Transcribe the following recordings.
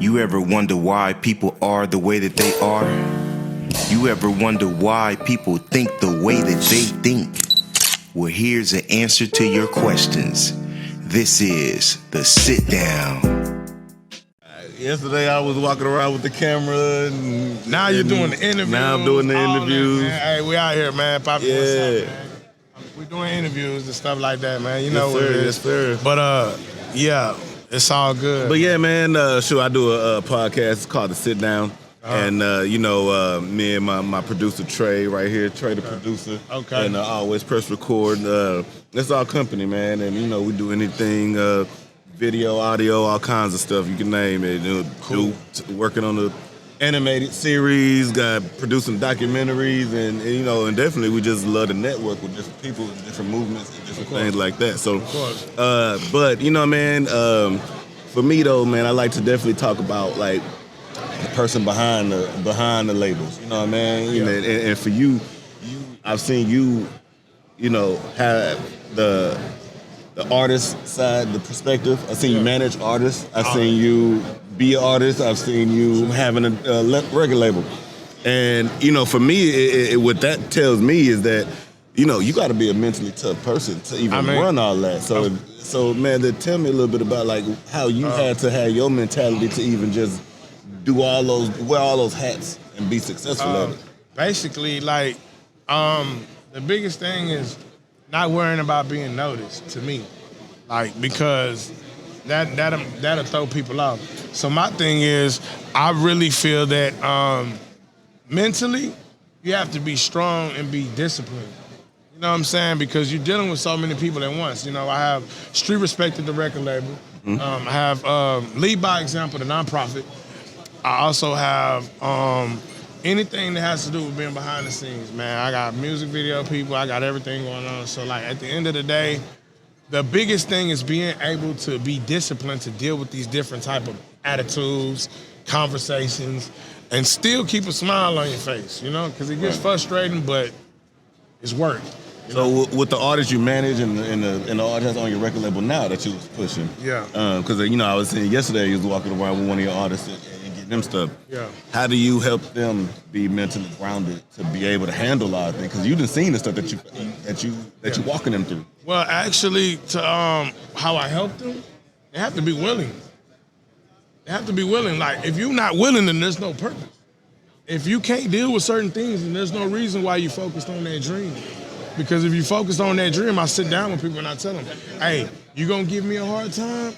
You ever wonder why people are the way that they are? You ever wonder why people think the way that they think? Well, here's an answer to your questions. This is the Sit Down. Yesterday I was walking around with the camera, and now you're doing the interviews. Now I'm doing the interviews. Hey, we out here, man. Poppy, what's up, man? We're doing interviews and stuff like that, man. You know what it is. Yes, sir. But yeah, it's all good. But yeah, man. Sure, I do a podcast. It's called the Sit Down. And me and my producer Trey right here, Trey the producer. Okay. And always press record. That's our company, man. And we do anything, video, audio, all kinds of stuff you can name it. Cool. Working on the animated series, producing documentaries, and definitely we just love to network with different people and different movements and different things like that. So, but man, for me though, man, I like to definitely talk about like the person behind the labels. You know what I mean? Yeah. And for you, I've seen you, have the artist side, the perspective. I've seen you manage artists. I've seen you be an artist. I've seen you having a record label. And, for me, what that tells me is that, you got to be a mentally tough person to even run all that. So man, tell me a little bit about like how you had to have your mentality to even just wear all those hats and be successful at it. Basically, like, the biggest thing is not worrying about being noticed to me, like, because that'll throw people off. So my thing is, I really feel that mentally, you have to be strong and be disciplined. You know what I'm saying? Because you're dealing with so many people at once. I have Street Respect at the record label. Mm-hmm. I have Lead by Example, the nonprofit. I also have anything that has to do with being behind the scenes, man. I got music video people. I got everything going on. So, like, at the end of the day, the biggest thing is being able to be disciplined to deal with these different type of attitudes, conversations, and still keep a smile on your face, because it gets frustrating, but it's work. So with the artists you manage and the artists on your record label now that you was pushing, because I was saying yesterday you was walking around with one of your artists and getting them stuff. Yeah. How do you help them be mentally grounded to be able to handle a lot of things? Because you've been seeing the stuff that you're walking them through. Well, actually, to how I help them, they have to be willing. They have to be willing. Like, if you're not willing, then there's no purpose. If you can't deal with certain things, then there's no reason why you focused on that dream. Because if you focus on that dream, I sit down with people and I tell them, hey, you gonna give me a hard time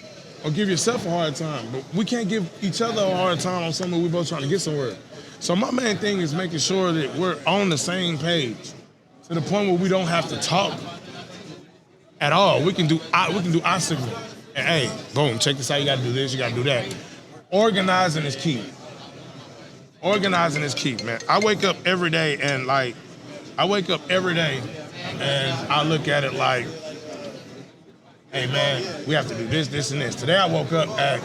or give yourself a hard time? But we can't give each other a hard time on something we're both trying to get somewhere. So my main thing is making sure that we're on the same page to the point where we don't have to talk at all. We can do our signal. And hey, boom, check this out, you gotta do this, you gotta do that. Organizing is key. Organizing is key, man. I wake up every day and I look at it like, hey man, we have to do this, this, and this. Today I woke up at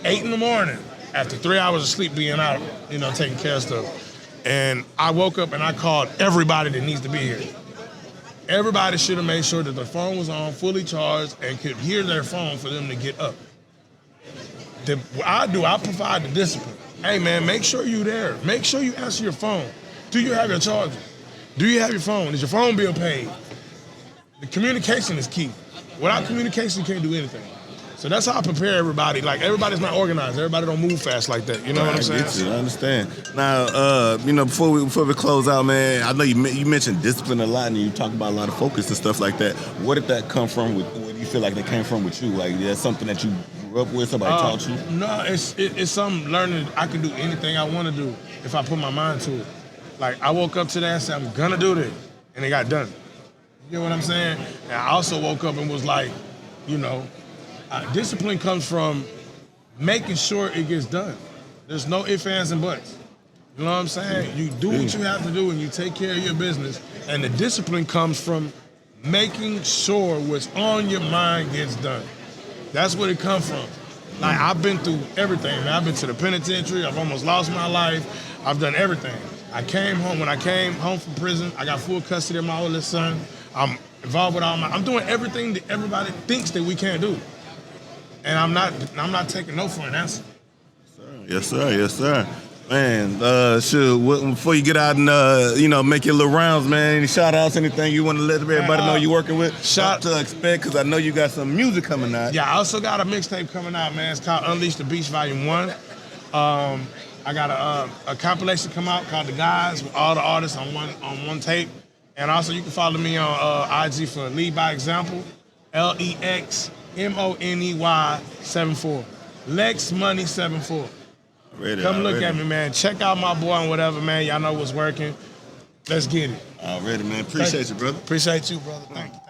8 in the morning after 3 hours of sleep being out, taking care of stuff. And I woke up and I called everybody that needs to be here. Everybody should have made sure that their phone was on, fully charged, and could hear their phone for them to get up. I provide the discipline. Hey man, make sure you're there. Make sure you answer your phone. Do you have your charger? Do you have your phone? Is your phone bill paid? The communication is key. Without communication, you can't do anything. So that's how I prepare everybody. Like, everybody's not organized. Everybody don't move fast like that. You know what I'm saying? I get you. I understand. Now, before we close out, man, I know you mentioned discipline a lot, and you talk about a lot of focus and stuff like that. Where did that come from? Where do you feel like that came from with you? Like, that's something that you grew up with, somebody taught you? No, it's something learning. I can do anything I want to do if I put my mind to it. Like, I woke up today and said, I'm gonna do this, and it got done. You know what I'm saying? And I also woke up and was like, discipline comes from making sure it gets done. There's no ifs, ands, and buts. You know what I'm saying? You do what you have to do and you take care of your business, and the discipline comes from making sure what's on your mind gets done. That's where it comes from. Like, I've been through everything, man. I've been to the penitentiary. I've almost lost my life. I've done everything. When I came home from prison, I got full custody of my oldest son. I'm involved with I'm doing everything that everybody thinks that we can't do. And I'm not taking no for an answer. Yes, sir. Yes, sir. Man, before you get out and make your little rounds, man. Any shout outs, anything you want to let everybody know you working with? Shout to expect, because I know you got some music coming out. Yeah, I also got a mixtape coming out, man. It's called Unleash the Beast Volume 1. I got a compilation come out called The Guys with all the artists on one tape. And also you can follow me on IG for Lead by Example, LEXMONEY74. Lex Money 74. Come look at me, man. Check out my boy and whatever, man. Y'all know what's working. Let's get it. Already, man. Appreciate you, brother. Appreciate you, brother. Thank you.